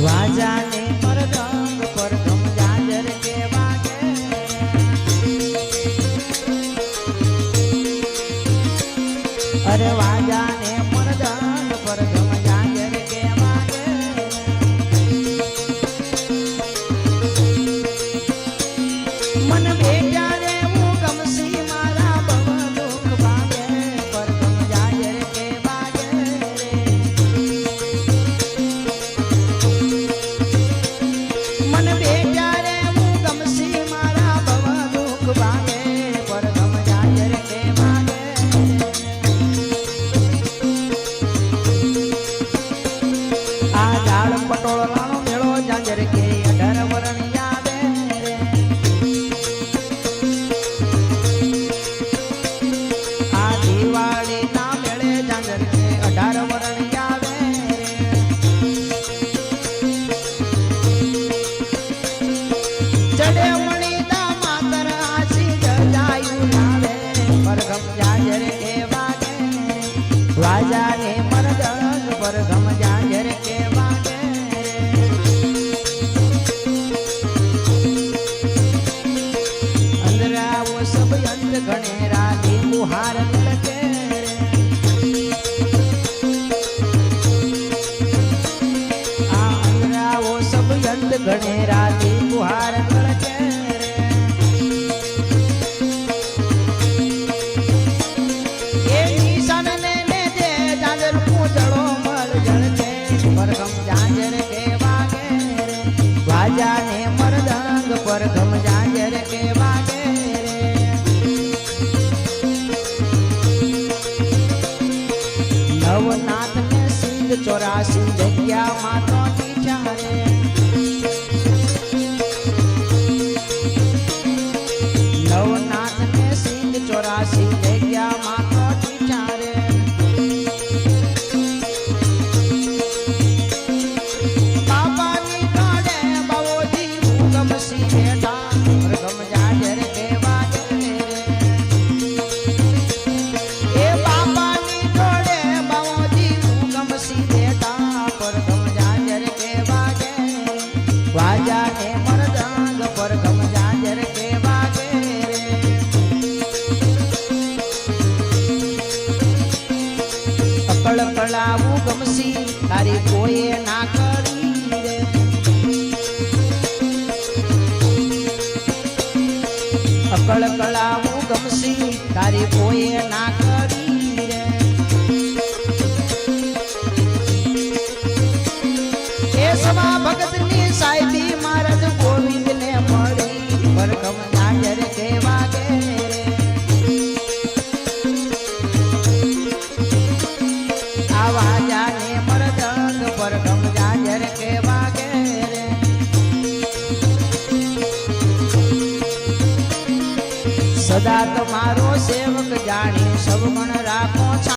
વાજાને મરદંગ પર ગમ જાજર કે વાગે અરે વાજાને મરદંગ પર ગમ જાજર કે વાગે મન બેટા રે હું ગમસી મારા બવ દુઃખ ભાગે પર ગમ જાજર કે વાગે મન બેટા રે હું ગમસી મારા બવ દુઃખ ભાગે પર ગમ જાજર કે વાગે આ ઝાડ પટોળાનો મેળો જાજર કે 18 વરણ યાદે રે આ દિવાળી ના મેળે જાજર કે 18 વરણ યાદે રે ચડે મણીતા માતર આસી જજાયું લાવે પરગમ જાજર કે વાગે વાજાને મરદંગ પરગમ જાજર કે વાગે અંદરાવો સબ અંત ગણેરા દેવું હાર લટકે આ અંદરાવો સબ અંત ગણેરા દેવું હાર લટકે એ નિશાન ને દે જાજર પૂજળો મર જળકે પરગમ જાજર કે વાગે વાજાને મરદંગ પરગમ જાજર કે વાગે નવનાથ ને સિંધ 84 જગ્યામાં તો ટીચારે નવનાથ ને સિંધ 84 જગ્યામાં તો ટીચારે બાપાની કાળે બાવોજી હું ગમસી બેઠા પરગમ જાજર કે વાગે એ બાપાની જોડે બાવોજી હું ગમસી બેઠા પરગમ જાજર કે વાગે વાજાને મરદંગ પરગમ જાજર કે વાગે અકળ કળાવું ગમસી તારી કોઈએ ના કરી રે અકળ કળાવું ગમસી તારી કોઈએ ના કરી રે એ સમા ભગતની સાહેબી મહારાજ ગોવિંદને મળી પરગમ જાજર કે વાગે રે આ વાજાને મરદંગ પરગમ જાજર કે વાગે રે સદા તમારો સેવક જાણી સબ મન રાખો